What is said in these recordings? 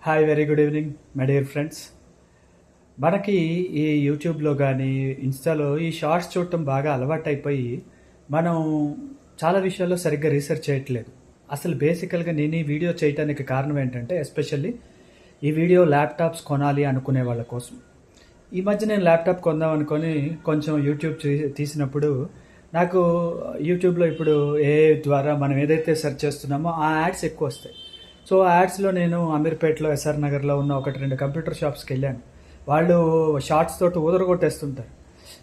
Hi, very good evening my dear friends. మనకి ఈ యూట్యూబ్లో కానీ ఇన్స్టాలో ఈ షార్ట్స్ చూడటం బాగా అలవాటైపోయి మనం చాలా విషయాల్లో సరిగ్గా రీసెర్చ్ చేయట్లేదు. అసలు బేసికల్గా నేను ఈ వీడియో చేయడానికి కారణం ఏంటంటే, ఎస్పెషల్లీ ఈ వీడియో ల్యాప్టాప్స్ కొనాలి అనుకునే వాళ్ళ కోసం. ఈ మధ్య నేను ల్యాప్టాప్ కొందాం అనుకొని కొంచెం యూట్యూబ్ తీసినప్పుడు నాకు యూట్యూబ్లో ఇప్పుడు ద్వారా మనం ఏదైతే సెర్చ్ చేస్తున్నామో ఆ యాడ్స్ ఎక్కువ వస్తాయి. సో ఆ యాడ్స్లో నేను అమీర్పేటలో, ఎస్ఆర్ నగర్లో ఉన్న 1-2 కంప్యూటర్ షాప్స్కి వెళ్ళాను. వాళ్ళు షార్ట్స్ తోటి ఊదరగొట్టేస్తుంటారు.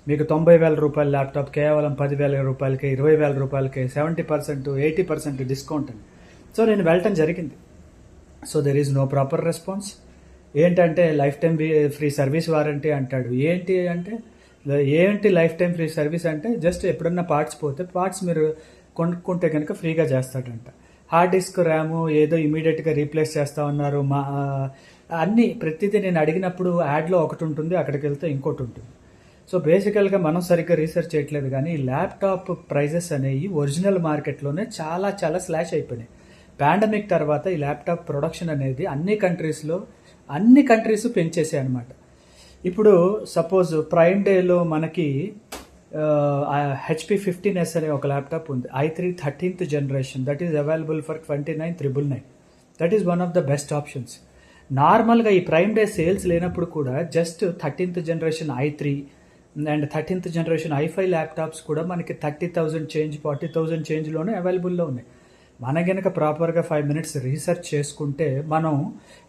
మీకు 90,000 రూపాయల ల్యాప్టాప్ కేవలం 10,000 రూపాయలకి, 20,000 రూపాయలకి 70%, 80% డిస్కౌంట్ అని. సో నేను వెళ్ళటం జరిగింది. So there is no proper response. ఏంటంటే lifetime free service warranty అంటాడు. ఏంటి లైఫ్ టైం ఫ్రీ సర్వీస్ అంటే, జస్ట్ ఎప్పుడన్నా పార్ట్స్ పోతే పార్ట్స్ మీరు కొనుక్కుంటే కనుక ఫ్రీగా చేస్తాడంట. హార్డ్ డిస్క్, ర్యాము ఏదో ఇమీడియట్గా రీప్లేస్ చేస్తా ఉన్నారు. ప్రతిదీ నేను అడిగినప్పుడు యాడ్లో ఒకటి ఉంటుంది, అక్కడికి వెళ్తే ఇంకోటి ఉంటుంది. సో బేసికల్గా మనం సరిగ్గా రీసెర్చ్ చేయట్లేదు. కానీ ల్యాప్టాప్ ప్రైజెస్ అనేవి ఒరిజినల్ మార్కెట్లోనే చాలా చాలా స్లాష్ అయిపోయినాయి. పాండమిక్ తర్వాత ఈ ల్యాప్టాప్ ప్రొడక్షన్ అనేది అన్ని కంట్రీస్ పెంచేసాయి అనమాట. ఇప్పుడు సపోజ్ ప్రైమ్ డేలో మనకి HP 15S అనే ఒక ల్యాప్టాప్ ఉంది. i3 13th generation, that is available for 29,999. That is one of the best options. నార్మల్గా ఈ ప్రైమ్ డే సేల్స్ లేనప్పుడు కూడా just 13th generation i3 and 13th generation i5 laptops కూడా మనకి 30,000 చేంజ్, 40,000 చేంజ్లోనే అవైలబుల్లో ఉన్నాయి. మన కనుక ప్రాపర్గా 5 minutes రీసెర్చ్ చేసుకుంటే మనం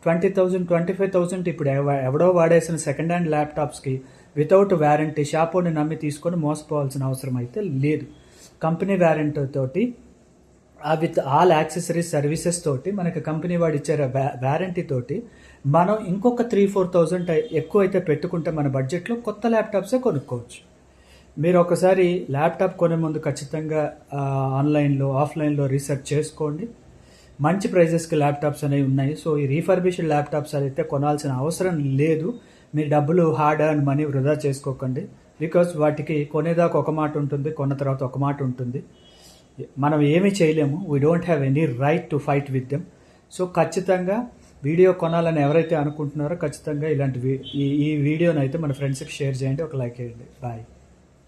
20,000, 25,000 ఇప్పుడు ఎవడో వాడేసిన సెకండ్ హ్యాండ్ ల్యాప్టాప్స్కి వితౌట్ వ్యారంటీ షాపోని నమ్మి తీసుకొని మోసపోవాల్సిన అవసరం అయితే లేదు. కంపెనీ వ్యారంటీ తోటి విత్ ఆల్ యాక్సెసరీస్ సర్వీసెస్ తోటి మనకి కంపెనీ వాడు ఇచ్చే వ్యారంటీ తోటి మనం ఇంకొక 3-4,000 ఎక్కువ అయితే పెట్టుకుంటే మన బడ్జెట్లో కొత్త ల్యాప్టాప్సే కొనుక్కోవచ్చు. మీరు ఒకసారి ల్యాప్టాప్ కొనే ముందు ఖచ్చితంగా ఆన్లైన్లో, ఆఫ్లైన్లో రీసెర్చ్ చేసుకోండి. మంచి ప్రైజెస్కి ల్యాప్టాప్స్ అనేవి ఉన్నాయి. సో ఈ రీఫర్బిష్డ్ ల్యాప్టాప్స్ అయితే కొనాల్సిన అవసరం లేదు. మీ డబ్బులు హార్డ్ అండ్ మనీ వృధా చేసుకోకండి. బికాస్ వాటికి కొనేదాకా ఒక మాట ఉంటుంది, కొన్న తర్వాత ఒక మాట ఉంటుంది. మనం ఏమీ చేయలేము. We don't have any right to fight with them. So ఖచ్చితంగా వీడియో కొనాలని ఎవరైతే అనుకుంటున్నారో ఖచ్చితంగా ఈ వీడియోని అయితే మన ఫ్రెండ్స్కి షేర్ చేయండి, ఒక లైక్ చేయండి. బాయ్.